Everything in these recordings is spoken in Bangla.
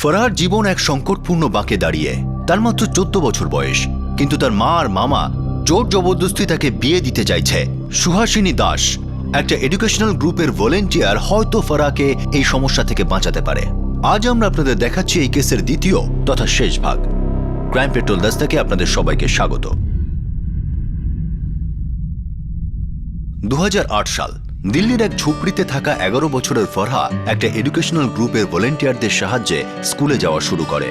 ফরহার জীবন এক সংকটপূর্ণ বাঁকে দাঁড়িয়ে। তার মাত্র 14 বছর বয়স, কিন্তু তার মা আর মামা জোর জবরদস্তি তাকে বিয়ে দিতে চাইছে। সুহাসিনী দাস, একটা এডুকেশনাল গ্রুপের ভলেন্টিয়ার, হয়তো ফরহাকে এই সমস্যা থেকে বাঁচাতে পারে। আজ আমরা আপনাদের দেখাচ্ছি এই কেসের দ্বিতীয় তথা শেষ ভাগ। ক্রাইম পেট্রোল 10 থেকে আপনাদের সবাইকে স্বাগত। 2008 সাল, দিল্লির এক ঝুপড়িতে থাকা 11 বছরের ফরহা একটা এডুকেশনাল গ্রুপের ভলেন্টিয়ারদের সাহায্যে স্কুলে যাওয়া শুরু করে।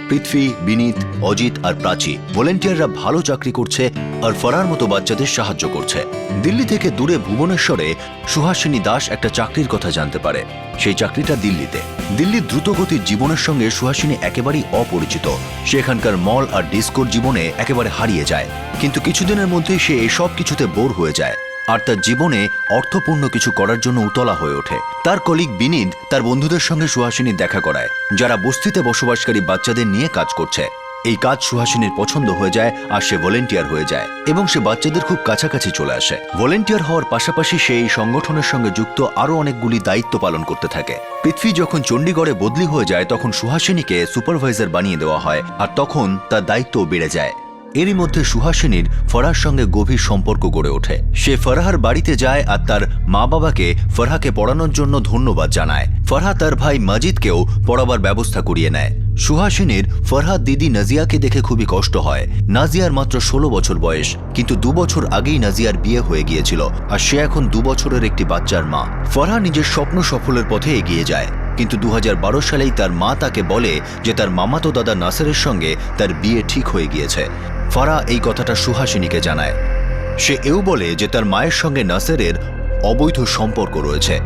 পৃথ্বী, বিনীত, অজিত আর প্রাচী ভলেন্টিয়াররা ভালো চাকরি করছে আর ফরহার মতো বাচ্চাদের সাহায্য করছে। দিল্লি থেকে দূরে ভুবনেশ্বরে সুহাসিনী দাস একটা চাকরির কথা জানতে পারে। সেই চাকরিটা দিল্লিতে। দিল্লির দ্রুতগতির জীবনের সঙ্গে সুহাসিনী একেবারেই অপরিচিত। সে এখানকার মল আর ডিস্কোর জীবনে একেবারে হারিয়ে যায়। কিন্তু কিছুদিনের মধ্যেই সে এসব কিছুতে বোর হয়ে যায় আর তার জীবনে অর্থপূর্ণ কিছু করার জন্য উতলা হয়ে ওঠে। তার কলিগ বিনীত তার বন্ধুদের সঙ্গে সুহাসিনীর দেখা করায়, যারা বস্তিতে বসবাসকারী বাচ্চাদের নিয়ে কাজ করছে। এই কাজ সুহাসিনীর পছন্দ হয়ে যায় আর সে ভলেন্টিয়ার হয়ে যায় এবং সে বাচ্চাদের খুব কাছাকাছি চলে আসে। ভলেন্টিয়ার হওয়ার পাশাপাশি সে এই সংগঠনের সঙ্গে যুক্ত আরও অনেকগুলি দায়িত্ব পালন করতে থাকে। পৃথ্বী যখন চণ্ডীগড়ে বদলি হয়ে যায় তখন সুহাসিনীকে সুপারভাইজার বানিয়ে দেওয়া হয় আর তখন তার দায়িত্বও বেড়ে যায়। এরই মধ্যে সুহাসিনীর ফরহার সঙ্গে গভীর সম্পর্ক গড়ে ওঠে। সে ফরহার বাড়িতে যায় আর তার মা বাবাকে ফরহাকে পড়ানোর জন্য ধন্যবাদ জানায়। ফরহা তার ভাই মাজিদকেও পড়াবার ব্যবস্থা করিয়ে নেয়। সুহাসিনীর ফরহার দিদি নাজিয়াকে দেখে খুবই কষ্ট হয়। নাজিয়ার মাত্র 16 বছর বয়স, কিন্তু 2 বছর আগেই নাজিয়ার বিয়ে হয়ে গিয়েছিল আর সে এখন 2 বছরের একটি বাচ্চার মা। ফরহা নিজের স্বপ্ন সফলের পথে এগিয়ে যায়, কিন্তু 2012 সালেই তার মা তাকে বলে যে তার মামাতো দাদা নাসেরের সঙ্গে তার বিয়ে ঠিক হয়ে গিয়েছে। ফরহা এই কথাটা সুহাসিনীকে জানায়। সে এও বলে যে তার মায়ের সঙ্গে নাসেরের অবৈধ সম্পর্ক রয়েছে।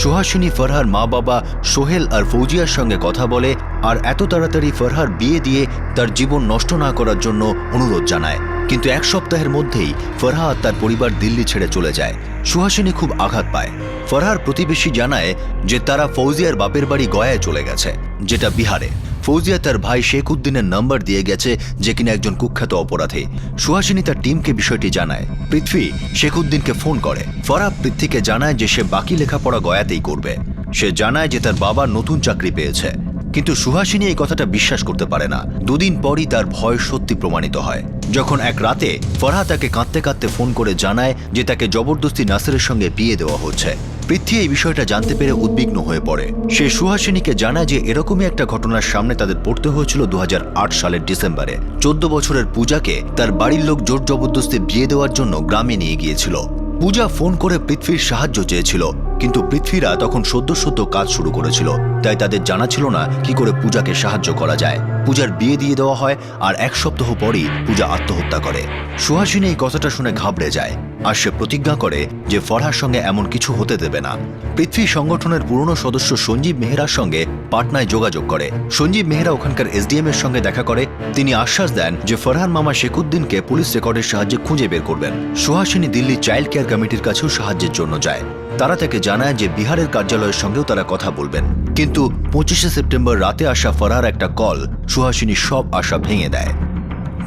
সুহাসিনী ফরহার মা বাবা সোহেল আর ফৌজিয়ার সঙ্গে কথা বলে আর এত তাড়াতাড়ি ফরহার বিয়ে দিয়ে তার জীবন নষ্ট না করার জন্য অনুরোধ জানায়। কিন্তু 1 সপ্তাহের মধ্যেই ফরহা আর তার পরিবার দিল্লি ছেড়ে চলে যায়। সুহাসিনী খুব আঘাত পায়। ফরহার প্রতিবেশী জানায় যে তারা ফৌজিয়ার বাপের বাড়ি গয়ায় চলে গেছে, যেটা বিহারে। ফৌজিয়া তার ভাই শেখ উদ্দিনের নাম্বার দিয়ে গেছে, যে কিনা একজন কুখ্যাত অপরাধী। সুহাসিনী তার টিমকে বিষয়টি জানায়। পৃথ্বী শেখ উদ্দিনকে ফোন করে। ফরহা পৃথ্বীকে জানায় যে সে বাকি লেখাপড়া গয়াতেই করবে। সে জানায় যে তার বাবা নতুন চাকরি পেয়েছে, কিন্তু সুহাসিনী এই কথাটা বিশ্বাস করতে পারে না। 2 দিন পরই তার ভয় সত্যি প্রমাণিত হয়, যখন এক রাতে ফরহা তাকে কাঁদতে কাঁদতে ফোন করে জানায় যে তাকে জবরদস্তি নাসেরের সঙ্গে বিয়ে দেওয়া হচ্ছে। পৃথ্বী এই বিষয়টা জানতে পেরে উদ্বিগ্ন হয়ে পড়ে। সে সুহাসিনীকে জানায় যে এরকমই একটা ঘটনার সামনে তাদের পড়তে হয়েছিল 2008 সালের ডিসেম্বরে। 14 বছরের পূজাকে তার বাড়ির লোক জোর জবরদস্তি বিয়ে দেওয়ার জন্য গ্রামে নিয়ে গিয়েছিল। পূজা ফোন করে পৃথ্বীর সাহায্য চেয়েছিল, কিন্তু পৃথ্বীরা তখন সদ্য কাজ শুরু করেছিল, তাই তাদের জানা ছিল না কি করে পূজাকে সাহায্য করা যায়। পূজার বিয়ে দিয়ে দেওয়া হয় আর 1 সপ্তাহ পরই পূজা আত্মহত্যা করে। সুহাসিনী এই কথাটা শুনে ঘাবড়ে যায় আর সে প্রতিজ্ঞা করে যে ফরহার সঙ্গে এমন কিছু হতে দেবে না। পৃথ্বী সংগঠনের পুরনো সদস্য সঞ্জীব মেহরার সঙ্গে পাটনায় যোগাযোগ করে। সঞ্জীব মেহরা ওখানকার এসডিএম এর সঙ্গে দেখা করে। তিনি আশ্বাস দেন যে ফরহার মামা শেখউদ্দিনকে পুলিশ রেকর্ডের সাহায্যে খুঁজে বের করবেন। সুহাসিনী দিল্লি চাইল্ড কেয়ার কমিটির কাছেও সাহায্যের জন্য যায়। তারা তাকে জানায় যে বিহারের কার্যালয়ের সঙ্গেও তারা কথা বলবেন। কিন্তু 25শে সেপ্টেম্বর রাতে আসা ফরহার একটা কল সুহাসিনীর সব আশা ভেঙে দেয়।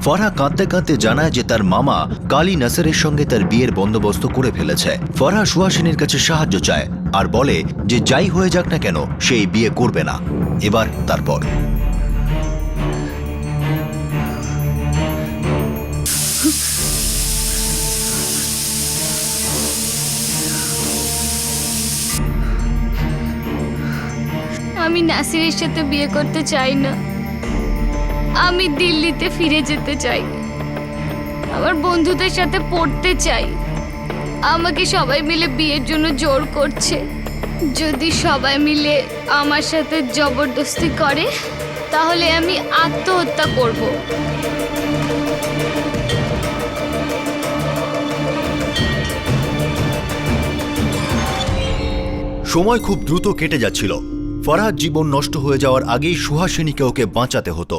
ফরহা কাঁদতে কাঁদতে জানায় যে তার মামা কালী নাসেরের সঙ্গে তার বিয়ের বন্দোবস্ত করে ফেলেছে। ফরহা সুহাসিনীর কাছে সাহায্য চায় আর বলে যে যাই হয়ে যাক না কেন সে এই বিয়ে করবে না। এবার তারপর আমি নাসিরের সাথে বিয়ে করতে চাই না। আমি দিল্লিতে ফিরে যেতে চাই। আমার বন্ধুদের সাথে পড়তে চাই। আমাকে সবাই মিলে বিয়ের জন্য জোর করছে। যদি সবাই মিলে আমার সাথে জবরদস্তি করে তাহলে আমি আত্মহত্যা করব। সময় খুব দ্রুত কেটে যাচ্ছিল। ফরহার জীবন নষ্ট হয়ে যাওয়ার আগেই সুহাসিনীকে ওকে বাঁচাতে হতো।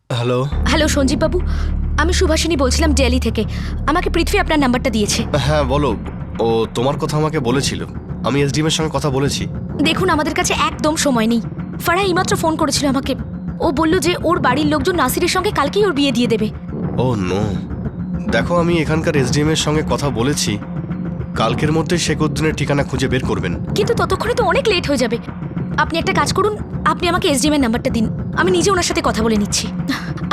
হ্যালো হ্যালো সঞ্জীব বাবু, আমি সুভাষিনী বলছিলাম দিল্লি থেকে। আমাকে পৃথ্বী আপনার নাম্বারটা দিয়েছে। হ্যাঁ বলো। ও তোমার কথা আমাকে বলেছিল। আমি এসডিএম এর সঙ্গে কথা বলেছি। দেখুন আমাদের কাছে একদম সময় নেই। ফারহা এইমাত্র ফোন করেছিল আমাকে। ও বলল যে ওর বাড়ির লোকজন নাসিরের সঙ্গে কালকেই ওর বিয়ে দিয়ে দেবে। ও নো, দেখো আমি এখানকার এসডিএম এর সঙ্গে কথা বলেছি, কালকের মধ্যে শেখউদ্দিনের ঠিকানা খুঁজে বের করবেন। কিন্তু ততক্ষণে তো অনেক লেট হয়ে যাবে। আপনি একটা কাজ করুন, আপনি আমাকে এসডিএম এর নাম্বারটা দিন, আমি নিজে ওনার সাথে কথা বলে নিচ্ছি।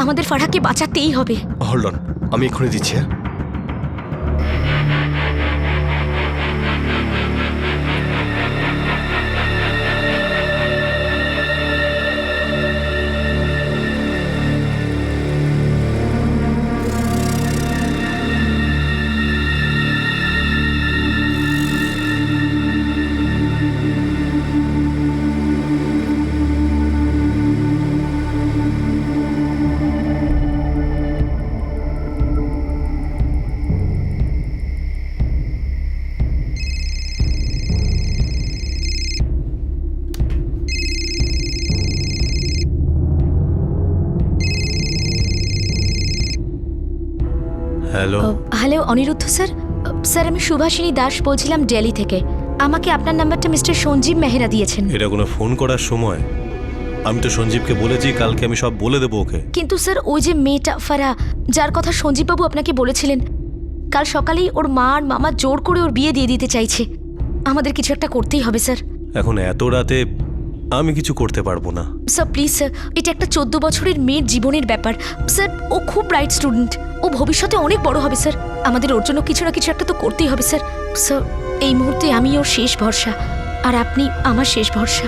আমাদের ফারহাকে বাঁচাতেই হবে। হোল্ড অন, আমি এক্ষুনি দিচ্ছি। হ্যাঁ, hello. Hello Anirudh sir. Sir আমি সুভাষিনী দাস বলছিলাম দিল্লি থেকে। আমাকে আপনার নাম্বারটা মিস্টার সঞ্জীব মেহরা দিয়েছেন। এটা কোনো ফোন করার সময়? আমি তো সঞ্জীবকে বলেছি কালকে আমি সব বলে দেবো ওকে। কিন্তু স্যার ওই যে মেয়েটা ফারহা, যার কথা সঞ্জীববাবু আপনাকে বলেছিলেন, কাল সকালেই ওর মা আর মামা জোর করে ওর বিয়ে দিয়ে দিতে চাইছে। আমাদের কিছু একটা করতেই হবে স্যার। এখন এত রাতে আমি কিছু করতে পারবো না। স্যার প্লিজ স্যার, এটা একটা 14 বছরের মেয়ের জীবনের ব্যাপার স্যার। ও খুব ব্রাইট স্টুডেন্ট, ও ভবিষ্যতে অনেক বড় হবে স্যার। আমাদের ওর জন্য কিছু না কিছু একটা তো করতেই হবে স্যার। স্যার এই মুহূর্তে আমি ওর শেষ ভরসা, আর আপনি আমার শেষ ভরসা।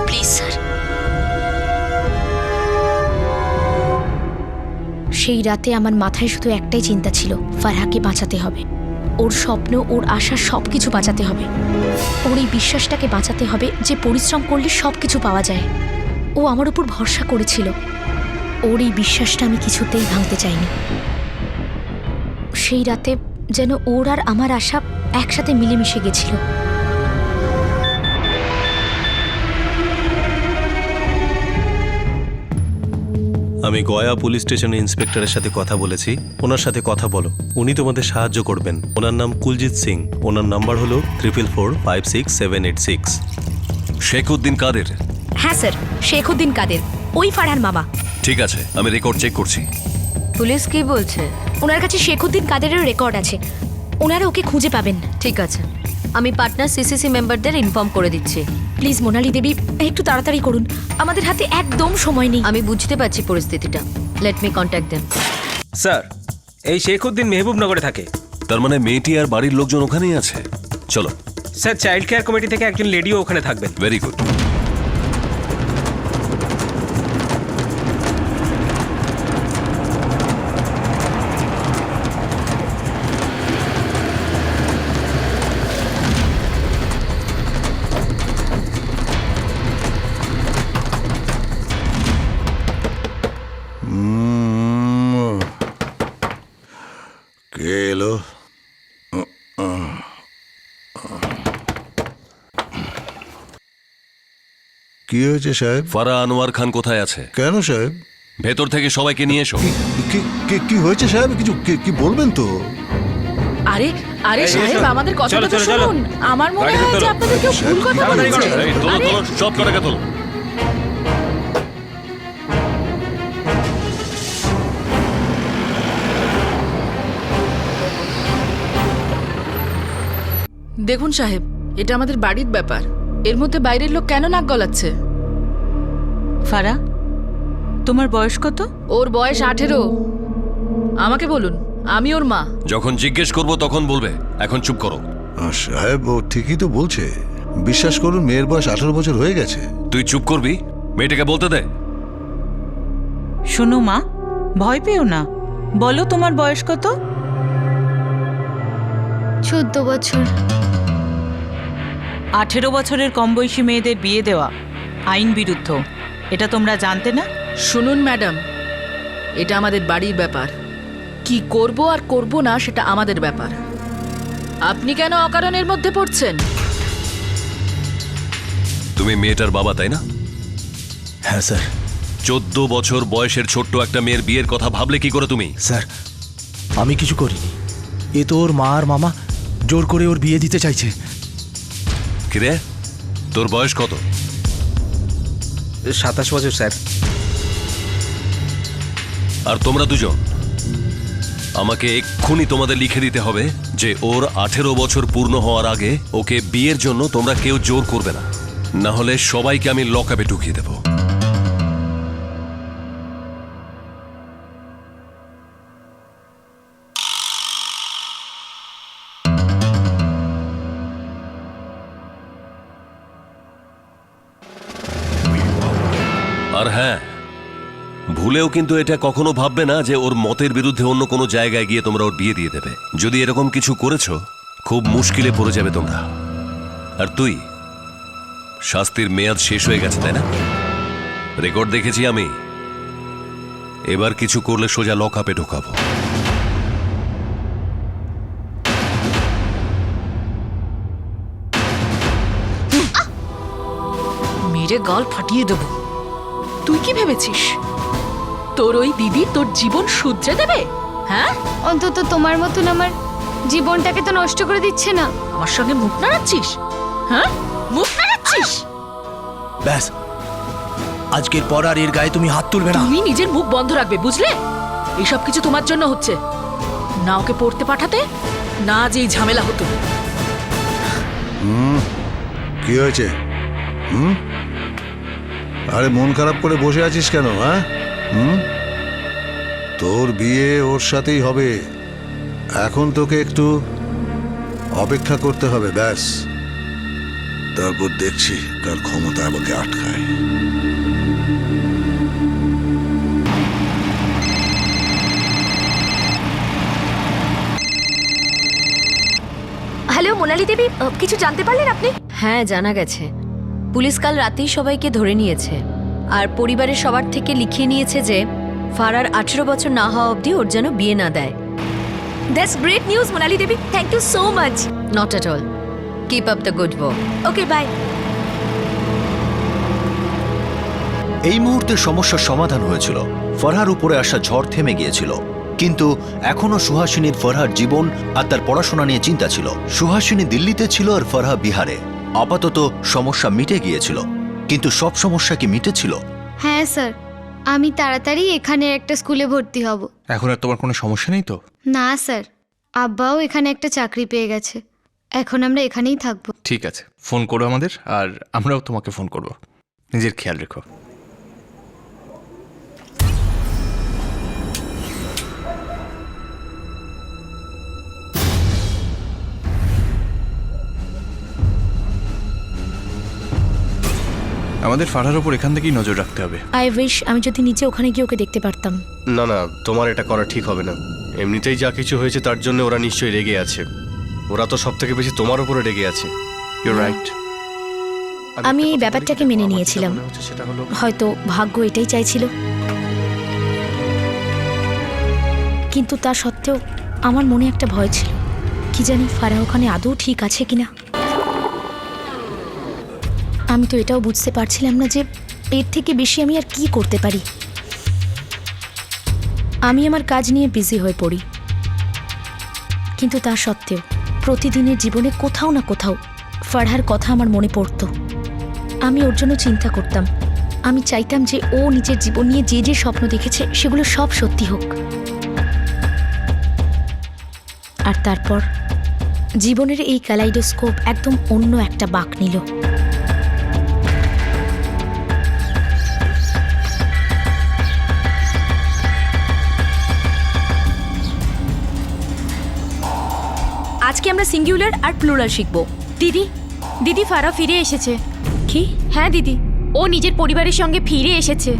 Please sir. সেই রাতে আমার মাথায় শুধু একটাই চিন্তা ছিল, ফারহাকে বাঁচাতে হবে। ওর স্বপ্ন, ওর আশা সব কিছু বাঁচাতে হবে। ওর এই বিশ্বাসটাকে বাঁচাতে হবে যে পরিশ্রম করলে সব কিছু পাওয়া যায়। ও আমার উপর ভরসা করেছিল, ওর এই বিশ্বাসটা আমি কিছুতেই ভাঙতে চাইনি। সেই রাতে যেন ওর আর আমার আশা একসাথে মিলেমিশে গেছিল। আমি গয়া পুলিশ স্টেশনের ইন্সপেক্টরের সাথে কথা বলেছি, ওনার সাথে কথা বলো, উনি তোমাদের সাহায্য করবেন। ওনার নাম কুলজিৎ সিং, ওনার নাম্বার হলো 44456786। শেখউদ্দিন কাদের? হ্যাঁ স্যার, শেখউদ্দিন কাদের, ওই ফারহার মামা। ঠিক আছে, আমি রেকর্ড চেক করছি। পুলিশ কি বলছে? ওনার কাছে শেখউদ্দিন কাদেরের রেকর্ড আছে, ওনারা ওকে খুঁজে পাবেন। ঠিক আছে, আমি পার্টনার সিসিসি মেম্বারদের ইনফর্ম করে দিচ্ছি। প্লিজ মোনালি দেবী, একটু তাড়াতাড়ি করুন, আমাদের হাতে একদম সময় নেই। আমি বুঝতে পারছি পরিস্থিতিটা। Let me contact them. Sir, এই শেখউদ্দিন মেহবুবনগরে থাকে। তার মানে মেয়েটি আর বাড়ির লোকজন ওখানেই আছে। চলো। স্যার, চাইল্ড কেয়ার কমিটি থেকে একজন লেডিও ওখানে থাকবেন। Very good. কে এলো? কি হয়েছে সাহেব? ফারা আনোয়ার খান কোথায় আছে? কেন সাহেব? ভেতর থেকে সবাইকে নিয়ে এসো। কি হয়েছে সাহেব? কিছু কি বলবেন তো? আরে আরে এই, সাহেব, এসো। আমাদের কথাটা চলো, তো চলো, চলো। শুনুন। আমার মনে গাড়িতে হয় যে তোলো। আপনাদের কেউ ভুল কথা তাড়াতাড়ি করো। বলছে। এই, তোলো, তোলো, সব কটাকে তোলো। দেখুন সাহেব, এটা আমাদের বাড়ির ব্যাপার, এর মধ্যে বাইরের লোক কেন নাক গলাচ্ছে? ফারা, তোমার বয়স কত? ওর বয়স 18। আমাকে বলুন, আমি ওর মা। যখন জিজ্ঞেস করব তখন বলবে, এখন চুপ করো। সাহেব ও ঠিকই তো বলছে। বিশ্বাস করুন, মেয়ের বয়স 18 বছর হয়ে গেছে। তুই চুপ করবি? মেয়েটাকে বলতে দে। শোনো মা, ভয় পেও না, বলো তোমার বয়স কত? 14 বছর। 18 বছরের কম বয়সী মেয়েদের বিয়ে দেওয়া আইন বিরুদ্ধ, এটা তোমরা জানতে না? শুনুন ম্যাডাম, এটা আমাদের বাড়ির ব্যাপার। কি করব আর করব না সেটা আমাদের ব্যাপার। আপনি কেন অকারণের মধ্যে পড়ছেন? তুমি মেয়েটার বাবা, তাই না? হ্যাঁ স্যার। 14 বছর বয়সের ছোট্ট একটা মেয়ের বিয়ের কথা ভাবলে কি করে তুমি? স্যার, আমি কিছু করিনি, এ তো ওর মা আর মামা জোর করে ওর বিয়ে দিতে চাইছে। কিরে, তোর বয়স কত? 27 বছর স্যার। আর তোমরা দুজন আমাকে এক্ষুনি তোমাদের লিখে দিতে হবে যে ওর 18 বছর পূর্ণ হওয়ার আগে ওকে বিয়ের জন্য তোমরা কেউ জোর করবে না, না হলে সবাইকে আমি লকআপে ঢুকিয়ে দেব। আর হ্যাঁ, ভুলেও কিন্তু এটা কখনো ভাববে না যে ওর মতের বিরুদ্ধে অন্য কোনো জায়গায় গিয়ে তোমরা ওর বিয়ে দিয়ে দেবে। যদি এরকম কিছু করেছো, খুব মুশকিলে পড়ে যাবে তোমরা। আর তুই, শাস্তির মেয়াদ শেষ হয়ে গেছে তাই না? রেকর্ড দেখেছি আমি। এবার কিছু করলে সোজা লকআপে ঢোকাবো। মেরে গাল ফাটিয়ে দেব। তুই কি ভেবেছিস তোর ওই দিদি তোর জীবন শুধরে দেবে? হ্যাঁ, অন্তত তোমার মতন আমার জীবনটাকে তো নষ্ট করে দিচ্ছে না। আমার সঙ্গে মুখ নাড়াচ্ছিস? হ্যাঁ, মুখ নাড়াচ্ছিস? ব্যাস, আজকের পর আর এর গায়ে তুমি হাত তুলবে না। তুমি নিজের মুখ বন্ধ রাখবে, বুঝলে? এইসব কিছু তোমার জন্য হচ্ছে না। ওকে পড়তে পাঠাতে না, যে এই ঝামেলা হতো। কি হয়েছে? আরে মন খারাপ করে বসে আছিস কেন? হ্যাঁ, তোর বিয়ে ওর সাথেই হবে। এখন তোকে একটু অপেক্ষা করতে হবে, ব্যাস। তারপর দেখছি কার ক্ষমতা আমাকে আটকায়। হ্যালো মোনালি দেবী, কিছু জানতে পারলেন আপনি? হ্যাঁ, জানা গেছে। পুলিশ কাল রাতেই সবাইকে ধরে নিয়েছে, আর পরিবারের সবার থেকে লিখিয়ে নিয়েছে যে ফারার 18 বছর না হওয়া অবধি ওর যেন বিয়ে না দেয়। That's great news Monali Devi, thank you so much. Not at all, keep up the good work. Okay, bye. এই মুহূর্তে সমস্যার সমাধান হয়েছিল। ফরহার উপরে আসা ঝড় থেমে গিয়েছিল, কিন্তু এখনো সুহাসিনীর ফরহার জীবন আর তার পড়াশোনা নিয়ে চিন্তা ছিল। সুহাসিনী দিল্লিতে ছিল আর ফরহা বিহারে। আপাতত সমস্যা মিটে গিয়েছিল, কিন্তু সব সমস্যা কি মিটেছিল? হ্যাঁ স্যার, আমি তাড়াতাড়ি এখানে একটা স্কুলে ভর্তি হব। এখন আর তোমার কোনো সমস্যা নেই তো? না স্যার, আব্বাও এখানে একটা চাকরি পেয়ে গেছে। এখন আমরা এখানেই থাকবো। ঠিক আছে, ফোন করো আমাদের, আর আমরাও তোমাকে ফোন করব। নিজের খেয়াল রেখো। আমাদের ফারার ওপর এখান থেকেই নজর রাখতে হবে। আই উইশ আমি যদি নিচে ওখানে গিয়ে ওকে দেখতে পারতাম। না না, তোমার এটা করা ঠিক হবে না। এমনিতেই যা কিছু হয়েছে তার জন্য ওরা নিশ্চয়ই রেগে আছে। ওরা তো সব থেকে বেশি তোমার উপরে রেগে আছে। You right. আমি এই ব্যাপারটাকে মেনে নিয়েছিলাম। সেটা হলো, হয়তো ভাগ্য এটাই চাইছিল, কিন্তু তা সত্ত্বেও আমার মনে একটা ভয় ছিল। কি জানি ফারাহ ওখানে আদৌ ঠিক আছে কিনা। আমি তো এটাও বুঝতে পারছিলাম না যে এর থেকে বেশি আমি আর কি করতে পারি। আমি আমার কাজ নিয়ে বিজি হয়ে পড়ি, কিন্তু তা সত্ত্বেও প্রতিদিনের জীবনে কোথাও না কোথাও ফারহার কথা আমার মনে পড়তো। আমি ওর জন্য চিন্তা করতাম। আমি চাইতাম যে ও নিজের জীবন নিয়ে যে যে স্বপ্ন দেখেছে সেগুলো সব সত্যি হোক। আর তারপর জীবনের এই ক্যালাইডোস্কোপ একদম অন্য একটা বাঁক নিল। আজকে আমরা সিঙ্গুলার আর প্লুরাল শিখব। দিদি, দিদি ফারা ফিরে এসেছে। কি? হ্যাঁ দিদি, ও নিজের পরিবারের সঙ্গে ফিরে এসেছে।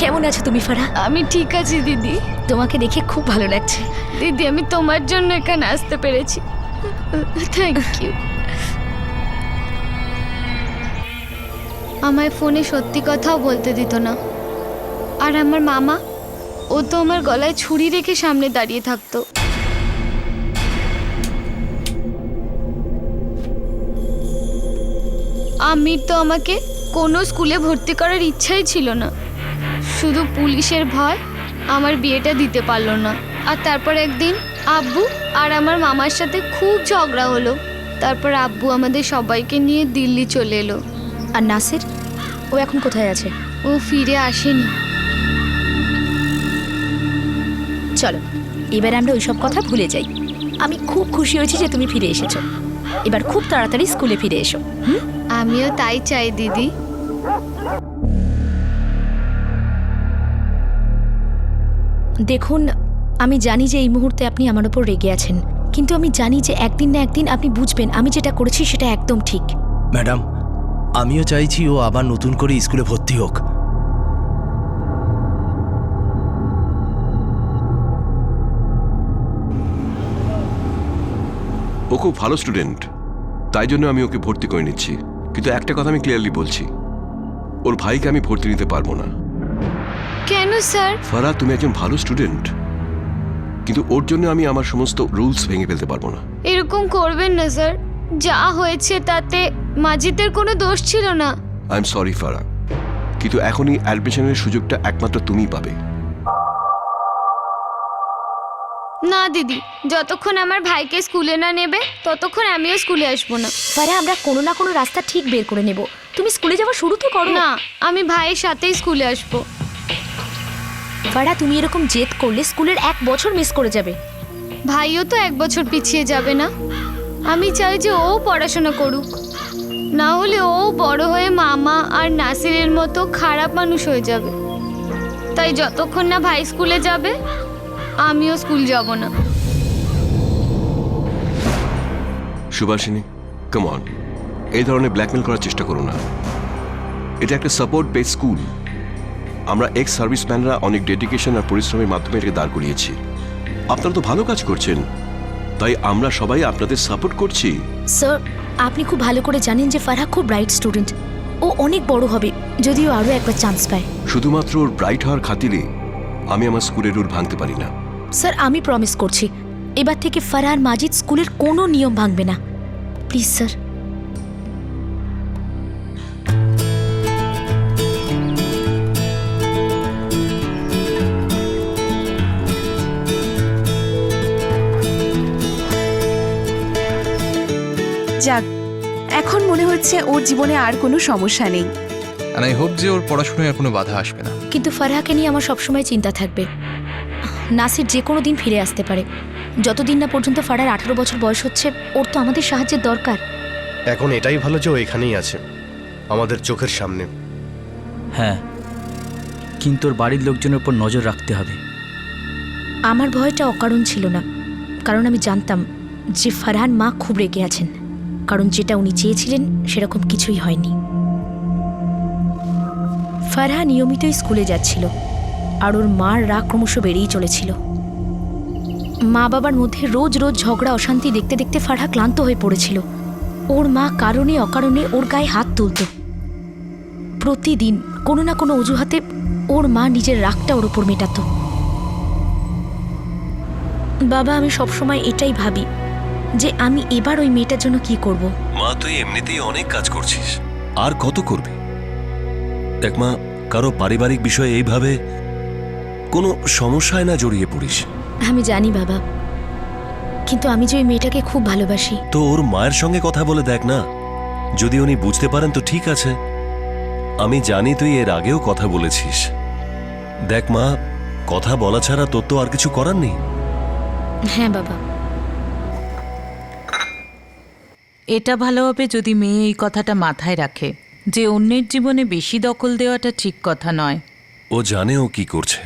কেমন আছো তুমি ফারাহ? আমি ঠিক আছি দিদি। তোমাকে দেখে খুব ভালো লাগছে। দিদি আমি তোমার জন্য এখানে আসতে পেরেছি, থ্যাংক ইউ। আমায় ফোনে সত্যি কথাও বলতে দিত না, আর আমার মামা, ও তো আমার গলায় ছুরি রেখে সামনে দাঁড়িয়ে থাকতো। আমির তো আমাকে কোনো স্কুলে ভর্তি করার ইচ্ছাই ছিল না, শুধু পুলিশের ভয় আমার বিয়েটা দিতে পারলো না। আর তারপর একদিন আব্বু আর আমার মামার সাথে খুব ঝগড়া হলো, তারপর আব্বু আমাদের সবাইকে নিয়ে দিল্লি চলে এলো। আর নাসির, ও এখন কোথায় আছে? ও ফিরে আসেনি। চলো এবার আমরা ওইসব কথা ভুলে যাই। আমি খুব খুশি হয়েছি যে তুমি ফিরে এসেছো। এবার খুব তাড়াতাড়ি স্কুলে ফিরে এসো। আমিও তাই চাই দিদি। দেখুন, আমি জানি যে এই মুহূর্তে আপনি আমার ওপর রেগে আছেন, কিন্তু আমি জানি যে একদিন না একদিন আপনি বুঝবেন আমি যেটা করেছি সেটা একদম ঠিক। ম্যাডাম, আমিও চাইছি ও আবার নতুন করে স্কুলে ভর্তি হোক। ও খুব ভালো স্টুডেন্ট, তাই জন্য আমি ওকে ভর্তি করে নিচ্ছি। কিন্তু একটা কথা আমি ক্লিয়ারলি বলছি, ওর ভাইকে আমি ভর্তি নিতে পারবো না। কেন স্যার? ফারাহ, তুমি একজন ভালো স্টুডেন্ট, কিন্তু ওর জন্য আমি আমার সমস্ত রুলস ভেঙে ফেলতে পারবো না। এরকম করবেন না স্যার, যা হয়েছে তাতে মাজিদের কোনো দোষ ছিল না। আই এম সরি ফারাহ, কিন্তু এখনই অ্যাডমিশনের সুযোগটা একমাত্র তুমিই পাবে। না দিদি, যতক্ষণ আমার ভাইকে স্কুলে না নেবে ততক্ষণ আমিও স্কুলে আসবো না। পরে আমরা কোনো না কোনো রাস্তা ঠিক বের করে নেব। তুমি স্কুলে যাওয়া শুরু তো করো। না, আমি ভাইয়ের সাথেই স্কুলে আসবো। ফারা, তুমি এরকম জেদ করলে স্কুলের 1 বছর মিস করে যাবে। ভাইও তো 1 বছর পিছিয়ে যাবে না। আমি চাই যে ও পড়াশোনা করুক, না হলে ও বড় হয়ে মামা আর নাসিরের মতো খারাপ মানুষ হয়ে যাবে। তাই যতক্ষণ না ভাই স্কুলে যাবে আমিও স্কুল যাব না। সুভাষিনী, কাম অন, এই ধরনের ব্ল্যাকমেল করার চেষ্টা করো না। এটা একটা সাপোর্ট বেস স্কুল। আমরা এক্স সার্ভিসম্যানরা অনেক ডেডিকেশন আর পরিশ্রমের মাধ্যমে এটাকে দাঁড় করিয়েছি। আপনারা তো ভালো কাজ করছেন, তাই আমরা সবাই আপনাদের সাপোর্ট করছি। স্যার, আপনি খুব ভালো করে জানেন যে ফারহা খুব ব্রাইট স্টুডেন্ট। ও অনেক বড় হবে যদিও আরও একবার চান্স পায়। শুধুমাত্র ওর ব্রাইট হওয়ার খাতিরে আমি আমার স্কুলের রুল ভাঙতে পারি না। স্যার, আমি প্রমিস করছি এবার থেকে ফারহা আর মাজিদ স্কুলের কোনো নিয়ম ভাঙবে না। Please sir. যাক, এখন মনে হচ্ছে ওর জীবনে আর কোনো সমস্যা নেই। আর আই হোপ যে ওর পড়াশোনায় আর কোনো বাধা আসবে না। কিন্তু ফারহাকে নিয়ে আমার সবসময় চিন্তা থাকবে। নাসির যে কোনো দিন ফিরে আসতে পারে। যতদিন না পর্যন্ত ফারহার 18 বছর বয়স হচ্ছে, ওর তো আমাদের সাহায্যের দরকার। এখন এটাই ভালো যে ও এখানেই আছে, আমাদের চোখের সামনে। হ্যাঁ, কিন্তু ওর বাড়ির লোকজনের উপর নজর রাখতে হবে। আমার ভয়টা অকারণ ছিল না, কারণ আমি জানতাম যে ফারহার মা খুব রেগে আছেন, কারণ যেটা উনি চেয়েছিলেন সেরকম কিছুই হয়নি। ফারহা নিয়মিতই স্কুলে যাচ্ছিল, আর ওর মার রাগ ক্রমশ বেড়েই চলেছিল। মা বাবার মধ্যে রোজ রোজ ঝগড়া অশান্তি দেখতে দেখতে ফারহা ক্লান্ত হয়ে পড়েছিল। ওর মা কারণে অকারণে ওর গায়ে হাত তুলত। প্রতিদিন কোনো না কোনো অজুহাতে ওর মা নিজের রাগটা ওর ওপর মেটাত। বাবা, আমি সবসময় এটাই ভাবি যে আমি এবার ওই মেয়েটার জন্য কি করব। মা, তুই এমনিতেই অনেক কাজ করছিস, আর কত করবি? দেখ মা, কারো পারিবারিক বিষয়ে এইভাবে কোনো সমস্যায় না জড়িয়ে পড়িস। আমি জানি বাবা, কিন্তু আমি যে ওই মেয়েটাকে খুব ভালোবাসি। তো ওর মায়ের সঙ্গে কথা বলে দেখ না, যদি উনি বুঝতে পারেন তো ঠিক আছে। আমি জানি তুই এর আগেও কথা বলেছিস। দেখ মা, কথা বলা ছাড়া তোর তো আর কিছু করার নেই। হ্যাঁ বাবা। এটা ভালো হবে যদি মেয়ে এই কথাটা মাথায় রাখে যে অন্যের জীবনে বেশি দখল দেওয়াটা ঠিক কথা নয়। ও জানে ও কি করছে,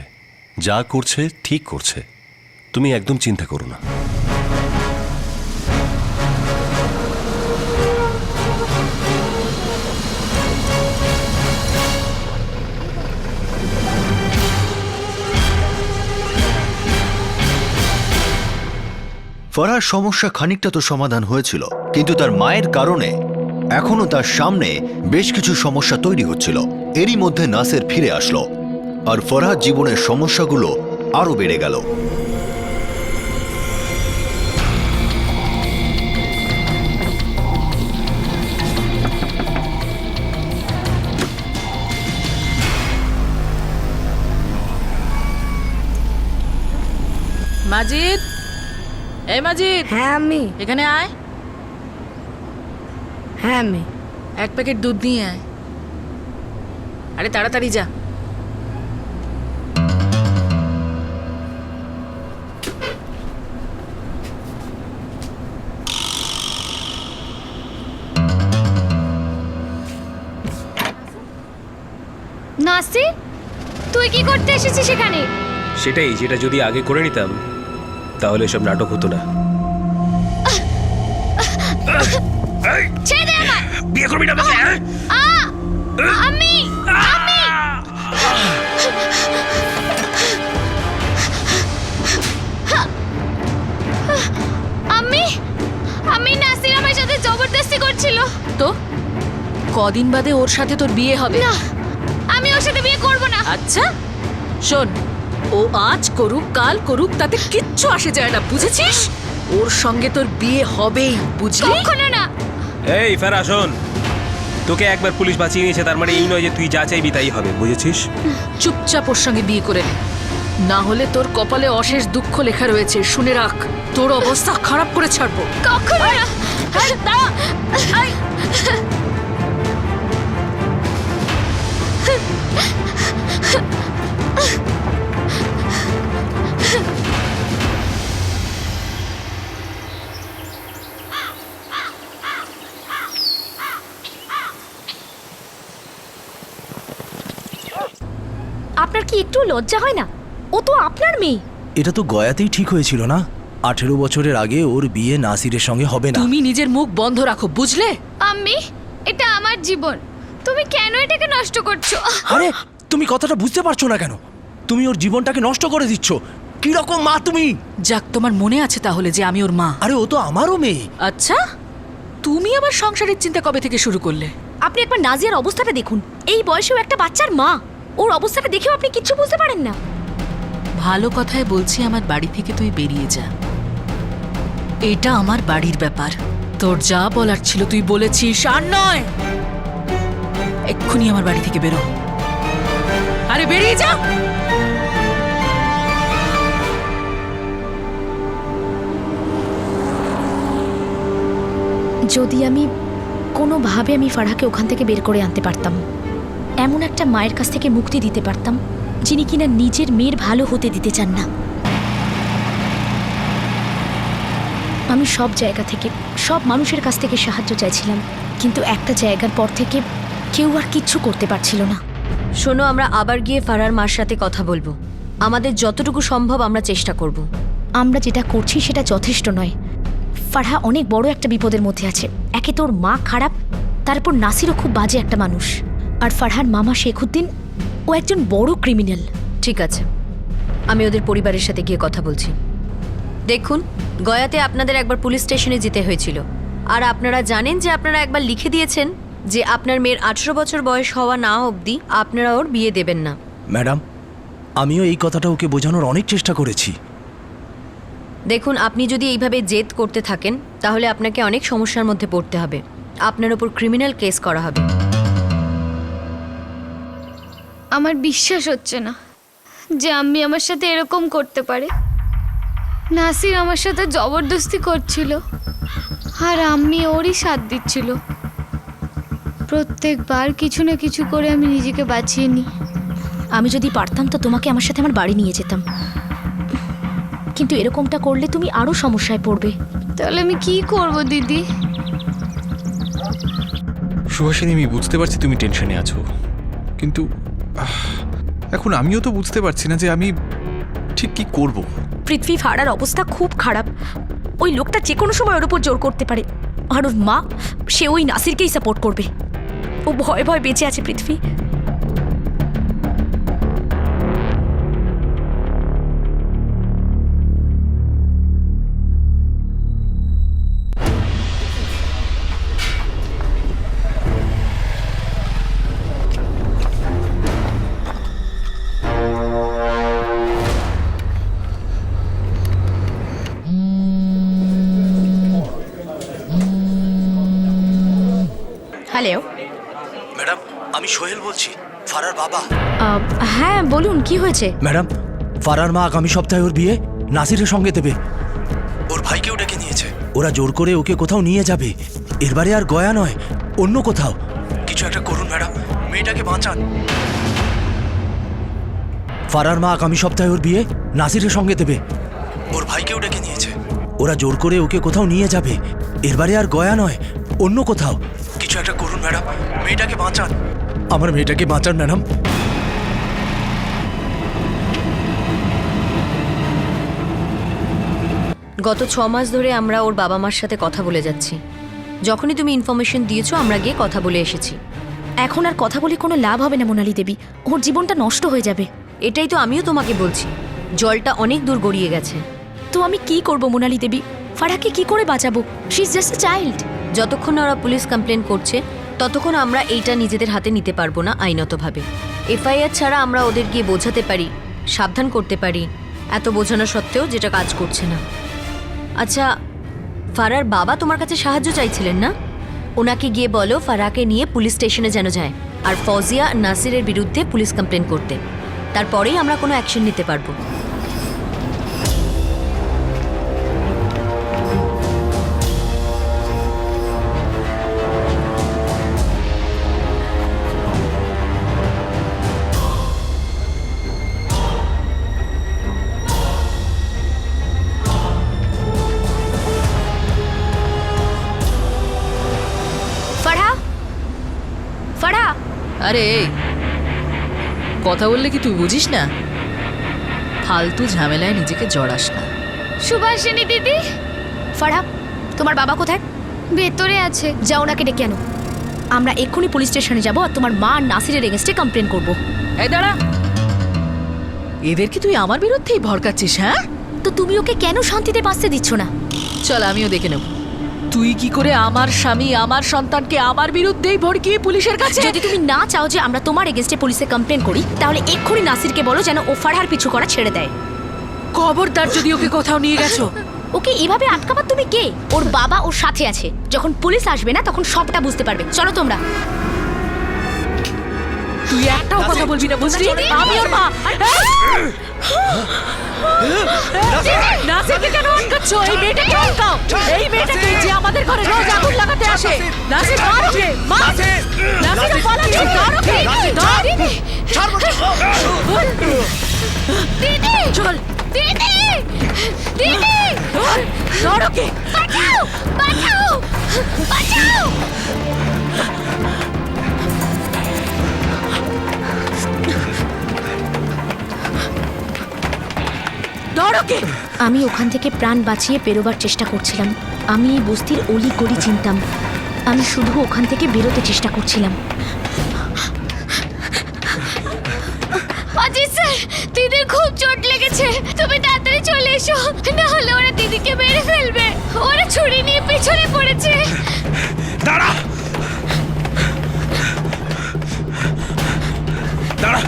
যা করছে ঠিক করছে। তুমি একদম চিন্তা করো না। ফরহার সমস্যা খানিকটা তো সমাধান হয়েছিল, কিন্তু তার মায়ের কারণে এখনো তার সামনে বেশ কিছু সমস্যা তৈরি হচ্ছিল। এরই মধ্যে নাসের ফিরে আসলো, আর ফরহার জীবনের সমস্যাগুলো আরো বেড়ে গেল। মাজিদ, এই মাজিদ। হ্যাঁ আমি। এখানে আয়। হ্যাঁ আমি। এক প্যাকেট দুধ নিয়ে আয়। আরে তাড়াতাড়ি যা। নাসির, তুই কি করতে এসেছিস এখানে? সেটাই, যেটা যদি আগে করে নিতাম তাহলে সব নাটক হতো না। ছেড়ে দে আমায়। বিয়ে করবি না আমাকে? আমি আমি আমি আমি নাসির আমার সাথে জবরদস্তি করছিল। তো কদিন বাদে ওর সাথে তোর বিয়ে হবে? না, আমি ওর সাথে বিয়ে করব না। আচ্ছা শোন, ও আজ করুক কাল করুক তাতে কিচ্ছু আসে যায় না, বুঝেছিস? ওর সঙ্গে তোর বিয়ে হবেই, বুঝলি? কখনো না। এই ফেরা, শোন, তোকে একবার পুলিশ বাঁচিয়ে নিয়েছে, তার মানে এই নয় যে তুই যা চাইবি তাই হবে, বুঝেছিস? চুপচাপ ওর সঙ্গে বিয়ে করে নে, না হলে তোর কপালে অশেষ দুঃখ লেখা রয়েছে, শুনে রাখ। তোর অবস্থা খারাপ করে ছাড়বো। কখনো না। আপনার কি একটু লজ্জা হয় না? ও তো আপনার মেয়ে। এটা তো গয়াতেই ঠিক হয়েছিল না? 18 বছরের আগে ওর বিয়ে নাসিরের সঙ্গে হবে না। তুমি নিজের মুখ বন্ধ রাখো, বুঝলে? আমি, এটা আমার জীবন, তুমি কেন এটাকে নষ্ট করছো? আরে তুমি কথাটা বুঝতে পারছো না কেন? তুমি ওর জীবনটাকে নষ্ট করে দিচ্ছ। কি রকম মা তুমি? যাক, তোমার মনে আছে তাহলে যে আমি ওর মা। আরে ও তো আমারও মেয়ে। আচ্ছা, তুমি আবার সংসারের চিন্তা কবে থেকে শুরু করলে? আপনি একবার নাজিয়ার অবস্থাটা দেখুন। এই বয়সেও একটা বাচ্চার মা। ওর অবস্থাটা দেখেও আপনি কিচ্ছু বুঝতে পারেন না। ভালো কথায় বলছি, আমার বাড়ি থেকে তুই বেরিয়ে যা। এটা আমার বাড়ির ব্যাপার। তোর যা বলার ছিল তুই বলেছিস, আর নয়। এক্ষুনি আমার বাড়ি থেকে বেরো। আরে বেরিয়ে যা। যদি আমি কোনোভাবে আমি ফারহাকে ওখান থেকে বের করে আনতে পারতাম, এমন একটা মায়ের কাছ থেকে মুক্তি দিতে পারতাম যিনি কিনা নিজের মেয়ের ভালো হতে দিতে চান না। আমি সব জায়গা থেকে, সব মানুষের কাছ থেকে সাহায্য চাইছিলাম, কিন্তু একটা জায়গার পর থেকে কেউ আর কিচ্ছু করতে পারছিল না। শোনো, আমরা আবার গিয়ে ফারার মার সাথে কথা বলবো। আমাদের যতটুকু সম্ভব আমরা চেষ্টা করব। আমরা যেটা করছি সেটা যথেষ্ট নয়। ফারহা অনেক বড় একটা বিপদের মধ্যে আছে। একে তোর মা খারাপ, তারপর নাসিরও খুব বাজে একটা মানুষ, আর ফারহার মামা শেখউদ্দিন ও একজন বড় ক্রিমিনাল। ঠিক আছে, আমি ওদের পরিবারের সাথে গিয়ে কথা বলছি। দেখুন, গয়াতে আপনাদের একবার পুলিশ স্টেশনে যেতে হয়েছিল, আর আপনারা জানেন যে আপনারা একবার লিখে দিয়েছেন যে আপনার মেয়ের 18 বছর বয়স হওয়া না অবধি আপনারা ওর বিয়ে দেবেন না। ম্যাডাম, আমিও এই কথাটা ওকে বোঝানোর অনেক চেষ্টা করেছি। দেখুন, আপনি যদি এইভাবে জেদ করতে থাকেন তাহলে আপনাকে অনেক সমস্যার মধ্যে পড়তে হবে। আপনার ওপর ক্রিমিনাল কেস করা হবে। আমার বিশ্বাস হচ্ছে না যে আম্মি আমার সাথে এরকম করতে পারে। নাসির আমার সাথে জবরদস্তি করছিল, আর আম্মি ওরই সাথ দিচ্ছিল। প্রত্যেকবার কিছু না কিছু করে আমি নিজেকে বাঁচিয়ে নিই। আমি যদি পারতাম তো তোমাকে আমার সাথে আমার বাড়ি নিয়ে যেতাম, কিন্তু এরকমটা করলে তুমি আরো সমস্যায় পড়বে। তাহলে আমি কি করব দিদি? সুহাসিনী, আমি বুঝতে পারছি তুমি টেনশনে আছো, কিন্তু এখন আমিও তো বুঝতে পারছি না যে আমি ঠিক কি করব। পৃথ্বী, ফারার অবস্থা খুব খারাপ। ওই লোকটা যে কোনো সময় ওর উপর জোর করতে পারে, আর ওর মা, সে ওই নাসিরকেই সাপোর্ট করবে। ও ভয়ে ভয়ে বেঁচে আছে পৃথ্বী। হ্যালো। ম্যাডাম আমি সোহেল বলছি, ফারার বাবা। হ্যাঁ বলুন, কি হয়েছে? ম্যাডাম, ফারার মা আগামী সপ্তাহে ওর বিয়ে নাসিরের সঙ্গে দেবে। ওর ভাইকেও ডেকে নিয়েছে। ওরা জোর করে ওকে কোথাও নিয়ে যাবে। এরবারে আর গয়া নয়, অন্য কোথাও। কিছু একটা করুন ম্যাডাম, মেয়েটাকে বাঁচান। ফারার মা আগামী সপ্তাহে ওর বিয়ে নাসিরের সঙ্গে দেবে। ওর ভাইকেও ডেকে নিয়েছে। ওরা জোর করে ওকে কোথাও নিয়ে যাবে। এরবারে আর গয়া নয়, অন্য কোথাও। কিছু একটা করুন ম্যাডাম, মেয়েটাকে বাঁচান। আমার মেয়েটাকে বাঁচান ম্যাডাম। গত 6 মাস ধরে আমরা ওর বাবা মার সাথে কথা বলে যাচ্ছি। যখনই তুমি ইনফরমেশন দিয়েছো আমরা গিয়ে কথা বলে এসেছি। এখন আর কথা বলে কোনো লাভ হবে না মোনালি দেবী, ওর জীবনটা নষ্ট হয়ে যাবে। এটাই তো আমিও তোমাকে বলছি, জলটা অনেক দূর গড়িয়ে গেছে। তো আমি কি করব মোনালি দেবী? ফারাকে কি করে বাঁচাবো? She is just a child. যতক্ষণ না ওরা পুলিশ কমপ্লেন করছে ততক্ষণ আমরা এইটা নিজেদের হাতে নিতে পারবো না আইনতভাবে। এফআইআর ছাড়া আমরা ওদের গিয়ে বোঝাতে পারি, সাবধান করতে পারি, এত বোঝানো সত্ত্বেও যেটা কাজ করছে না। আচ্ছা, ফারার বাবা তোমার কাছে সাহায্য চাইছিলেন না? ওনাকে গিয়ে বলো ফারাকে নিয়ে পুলিশ স্টেশনে যেন যায়, আর ফজিয়া নাসিরের বিরুদ্ধে পুলিশ কমপ্লেন করতে। তারপরেই আমরা কোনো অ্যাকশন নিতে পারবো। আরে কথা বললে কি তুই বুঝিস না? ফালতু ঝামেলায় নিজেকে জড়াস না। সুভাষিনী দিদি। ফারা, তোমার বাবা কোথায়? ভেতরে আছে। যাও ওনাকে ডেকে আনো। আমরা এক্ষুনি পুলিশ স্টেশনে যাব আর তোমার মা আর নাসিরের এগেইনস্টে কমপ্লেন করব। এই দাঁড়া, এদের কি তুই আমার বিরুদ্ধেই ভড়কাচ্ছিস? হ্যাঁ, তো তুমি ওকে কেন শান্তিতে বাঁচতে দিচ্ছ না? চল আমিও দেখে নেব তুই কি করে আমার স্বামী আমার সন্তানকে আমার বিরুদ্ধেই ভড়কিয়ে পুলিশের কাছে। যদি তুমি না চাও যে আমরা তোমার এগেইনস্টে পুলিশে কমপ্লেন করি, তাহলে এক্ষুনি নাসিরকে বলো যেন ও ফারহার পিছু করা ছেড়ে দেয়। খবরদার যদি ওকে কোথাও নিয়ে গেছো। ওকে এভাবে আটকাবার তুমি কে? ওর বাবা ওর সাথে আছে, যখন পুলিশ আসবে না তখন সবটা বুঝতে পারবে। চলো তোমরা। তুই একটাও কথা বলবি না, বুঝলি? আমি ওর মা। নাসিরকে কেন আটকাচ্ছ? এই মেয়েটাকে আটকাও। এই মেয়েটাকে যে আমাদের ঘরে রোজ আগুন লাগাতে আসে। নাসির মার ওকে, মার। নাসির পালাচ্ছে, ধর ওকে, ধর। দিদি চল দিদি দিদি ধর ওকে। বাঁচাও বাঁচাও বাঁচাও। আমি ওখান থেকে প্রাণ বাঁচিয়ে বেরোবার চেষ্টা করছিলাম। আমি এই বস্তির অলি গলি চিনতাম। আমি শুধু ওখান থেকে বেরোতে চেষ্টা করছিলাম। অজিত স্যার, দিদির খুব চোট লেগেছে, তুমি তাড়াতাড়ি চলে এসো, না হলে ওরা দিদিকে মেরে ফেলবে। ওরা ছুরি নিয়ে পিছনে পড়েছে। দাঁড়া দাঁড়া।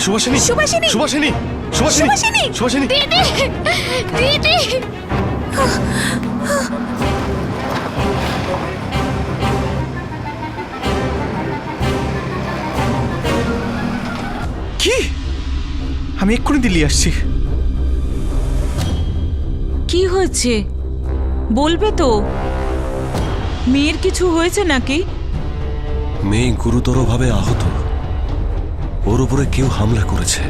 সুভাষিনী সুভাষিনী সুভাষিনী সুভাষিনী সুভাষিনী দিদি দিদি। কি? আমি এক্ষুনি দিল্লি আসছি। কি হয়েছে বলবে তো? মেয়ের কিছু হয়েছে নাকি? মেয়ে গুরুতরভাবে আহত। ওর উপরে কেউ হামলা করেছে।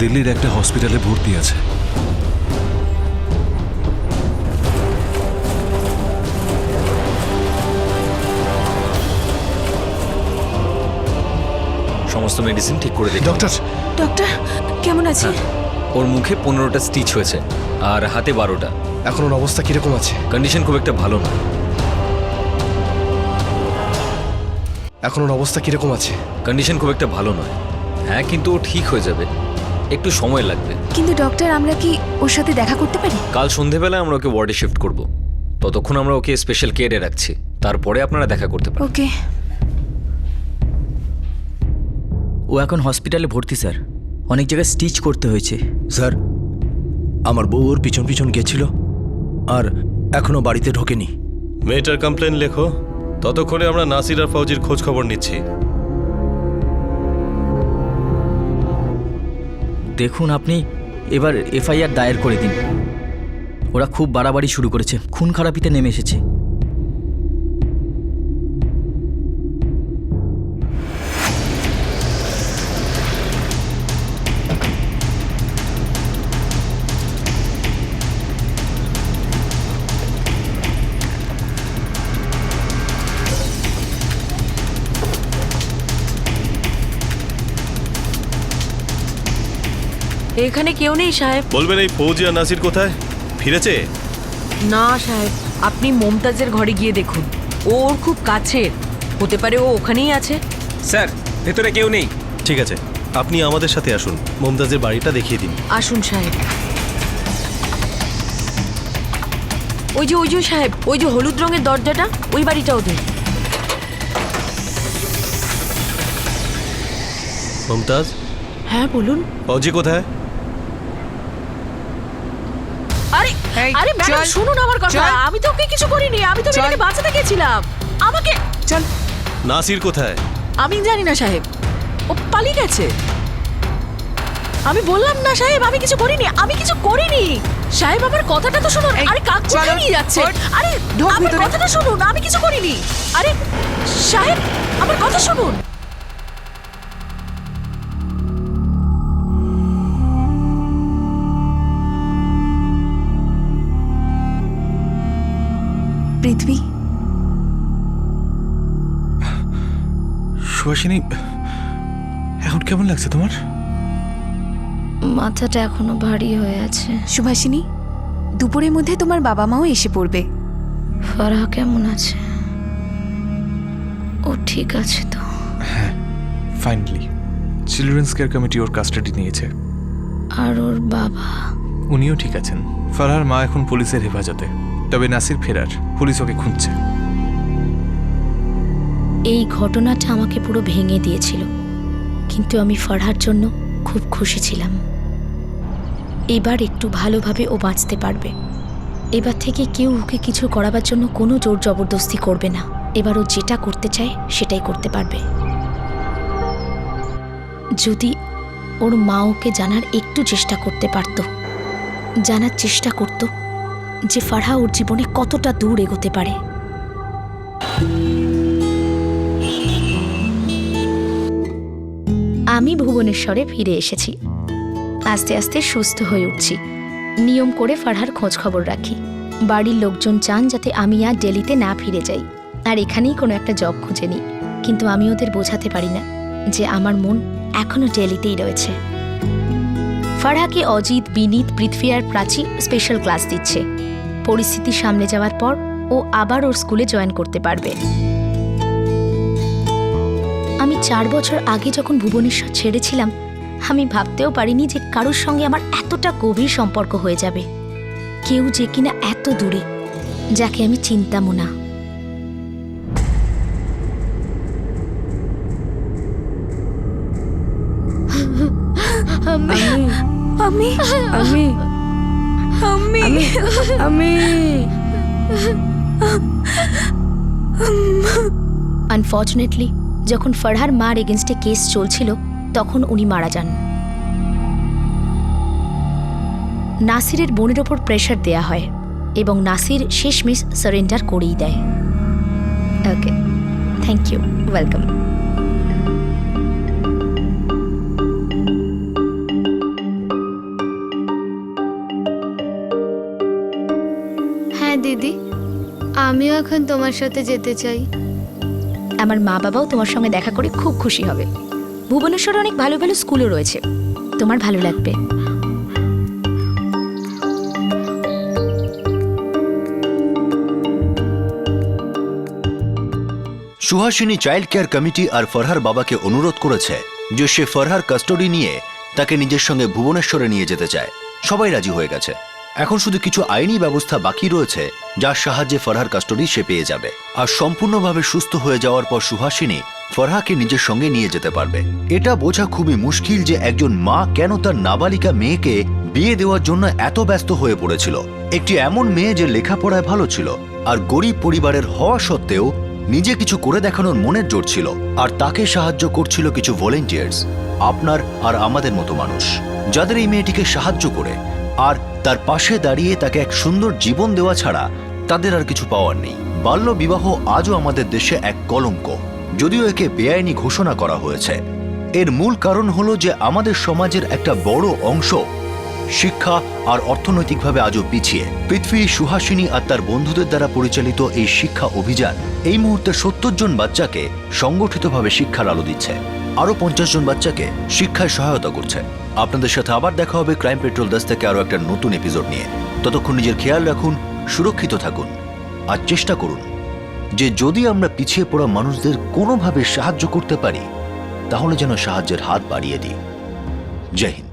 দিল্লির একটা হসপিটালে ভর্তি আছে। সমস্ত মেডিসিন ঠিক করে দিই। ডক্টর, ডক্টর কেমন আছে? ওর মুখে 15টা স্টিচ হয়েছে আর হাতে 12টা। এখন ওর অবস্থা কিরকম আছে? কন্ডিশন খুব একটা ভালো না। এখন ওর অবস্থা কিরকম আছে? কন্ডিশন খুব একটা ভালো নয়। হ্যাঁ, কিন্তু ও ঠিক হয়ে যাবে, একটু সময় লাগবে। কিন্তু ডক্টর আমরা কি ওর সাথে দেখা করতে পারি? কাল সন্ধেবেলায় আমরা ওকে ওয়ার্ডে শিফট করব। ততক্ষণ আমরা ওকে স্পেশাল কেয়ারে রাখছি, তারপরে আপনারা দেখা করতে পারেন। ওকে। ও এখন হসপিটালে ভর্তি স্যার, অনেক জায়গায় স্টিচ করতে হয়েছে। স্যার, আমার বউ ওর পিছন পিছন গেছিল আর এখনো বাড়িতে ঢোকেনি। মেয়েটার কমপ্লেন লেখো, ততক্ষণে আমরা নাসির আর ফৌজির খোঁজ খবর নিচ্ছি। দেখুন, আপনি এবার এফআইআর দায়ের করে দিন। ওরা খুব বাড়াবাড়ি শুরু করেছে, খুন খারাপিতে নেমে এসেছে। এখানে কেউ নেই সাহেব। বলবেন এই ফৌজি আর নাসির কোথায়? ফিরেছে? না সাহেব, আপনি মমতাজের ঘরে গিয়ে দেখুন, ও ওর খুব কাছের, হতে পারে ও ওখানেই আছে। স্যার, ভেতরে কেউ নেই। ঠিক আছে, আপনি আমাদের সাথে আসুন, মমতাজের বাড়িটা দেখিয়ে দিন। আসুন সাহেব। ওই যে সাহেব, ওই যে হলুদ রঙের দরজাটা, ওই বাড়িটা ওদের। মমতাজ, হ্যাঁ বলুন। ফৌজি কোথায়? আরে আরে ম্যাডাম শুনুন আমার কথা, আমি তো ওকে কিছু করিনি, আমি তো মেয়েটাকে বাঁচাতে গেছিলাম। আমাকে চল। নাসির কোথায়? আমি জানি না সাহেব, ও পালিয়ে গেছে। আমি বললাম না সাহেব, আমি কিছু করিনি, আমি কিছু করিনি। সাহেব আমার কথাটা তো শুনুন। আরে কাক কোথায় নিয়ে যাচ্ছে? আরে আমার কথাটা শুনুন, আমি কিছু করিনি। আরে সাহেব আমার কথা শুনুন। পৃথ্বী, সুহাসিনী, এখন কেমন লাগছে তোমার? মাথাটা এখনো ভারী হয়ে আছে। সুভাষিনী, দুপুরের মধ্যে তোমার বাবা মাও এসে পড়বে। ফারাহ কেমন আছে? ও ঠিক আছে তো? হ্যাঁ, ফাইনালি চিলড্রেন্স কেয়ার কমিটি ওর কাস্টাডি নিয়েছে। আর ওর বাবা? উনিও ঠিক আছেন। ফারহার মা এখন পুলিশের হেফাজতে, তবে নাসির ফেরার, পুলিশ ওকে খুঁজছে। এই ঘটনাটা আমাকে পুরো ভেঙে দিয়েছিল, কিন্তু আমি ফারহার জন্য খুব খুশি ছিলাম। এবার একটু ভালোভাবে ও বাঁচতে পারবে। এবার থেকে কেউ ওকে কিছু করাবার জন্য কোনো জোর জবরদস্তি করবে না। এবার ও যেটা করতে চায় সেটাই করতে পারবে। যদি ওর মা ওকে জানার একটু চেষ্টা করতে পারত, জানার চেষ্টা করত যে ফারহা ওর জীবনে কতটা দূর এগোতে পারে। আমি ভুবনেশ্বরে ফিরে এসেছি, আস্তে আস্তে সুস্থ হয়ে উঠছি। নিয়ম করে ফারহার খোঁজ খবর রাখি। বাড়ির লোকজন চান যাতে আমি আর দিল্লিতে না ফিরে যাই, আর এখানেই কোনো একটা জব খুঁজে নিই। কিন্তু আমি ওদের বোঝাতে পারি না যে আমার মন এখনো দিল্লিতেই রয়েছে। ফারহাকে অজিত, বিনীত, পৃথ্বী আর প্রাচী স্পেশাল ক্লাস দিচ্ছে। পরিস্থিতি সামলে যাওয়ার পর ও আবার ওর স্কুলে জয়েন করতে পারবে। আমি 4 বছর আগে যখন ভুবনেশ্বর ছেড়েছিলাম, আমি ভাবতেও পারিনি যে কারোর সঙ্গে আমার এতটা গভীর সম্পর্ক হয়ে যাবে। কেউ যে কিনা এত দূরে, যাকে আমি চিনতামও না। আনফর্চুনেটলি যখন ফারহার মার এগেনস্টে কেস চলছিল, তখন উনি মারা যান। নাসিরের বোনের ওপর প্রেশার দেয়া হয় এবং নাসির শেষমেশ সারেন্ডার করেই দেয়। ওকে, থ্যাংক ইউ, ওয়েলকাম। হ্যাঁ দিদি, আমিও এখন তোমার সাথে যেতে চাই। আমার মা বাবাও তোমার সঙ্গে দেখা করে খুব খুশি হবে। ভুবনেশ্বরে অনেক ভালো ভালো স্কুলও রয়েছে, তোমার ভালো লাগবে। সুহাসিনী চাইল্ড কেয়ার কমিটি আর ফরহার বাবাকে অনুরোধ করেছে যে সে ফরহার কাস্টডি নিয়ে তাকে নিজের সঙ্গে ভুবনেশ্বরে নিয়ে যেতে চায়। সবাই রাজি হয়ে গেছে। এখন শুধু কিছু আইনি ব্যবস্থা বাকি রয়েছে যার সাহায্যে ফরহার কাস্টডি সে পেয়ে যাবে। আর সম্পূর্ণভাবে সুস্থ হয়ে যাওয়ার পর সুহাসিনী ফরহাকে নিজের সঙ্গে নিয়ে যেতে পারবে। এটা বোঝা খুবই মুশকিল যে একজন মা কেন তার নাবালিকা মেয়েকে বিয়ে দেওয়ার জন্য এত ব্যস্ত হয়ে পড়েছিল। একটি এমন মেয়ে যে লেখাপড়ায় ভালো ছিল আর গরিব পরিবারের হওয়া সত্ত্বেও নিজে কিছু করে দেখানোর মনের জোর ছিল, আর তাকে সাহায্য করছিল কিছু ভলেন্টিয়ার্স, আপনার আর আমাদের মতো মানুষ, যাদের এই মেয়েটিকে সাহায্য করে আর তার পাশে দাঁড়িয়ে তাকে এক সুন্দর জীবন দেওয়া ছাড়া তাদের আর কিছু পাওয়ার নেই। বাল্য বিবাহ আজও আমাদের দেশে এক কলঙ্ক, যদিও একে বেআইনি ঘোষণা করা হয়েছে। এর মূল কারণ হলো যে আমাদের সমাজের একটা বড় অংশ শিক্ষা আর অর্থনৈতিকভাবে আজও পিছিয়ে। পৃথ্বী, সুহাসিনী আর তার বন্ধুদের দ্বারা পরিচালিত এই শিক্ষা অভিযান এই মুহূর্তে 70 জন বাচ্চাকে সংগঠিতভাবে শিক্ষার আলো দিচ্ছে, আরো 50 জন বাচ্চাকে শিক্ষায় সহায়তা করছে। আপনাদের সাথে আবার দেখা হবে ক্রাইম পেট্রোল 10 থেকে আরো একটা নতুন এপিসোড নিয়ে। ততক্ষণ নিজের খেয়াল রাখুন, সুরক্ষিত থাকুন আর চেষ্টা করুন যে যদি আমরা পিছিয়ে পড়া মানুষদের কোনোভাবে সাহায্য করতে পারি তাহলে যেন সাহায্যের হাত বাড়িয়ে দিই। জয় হিন্দ।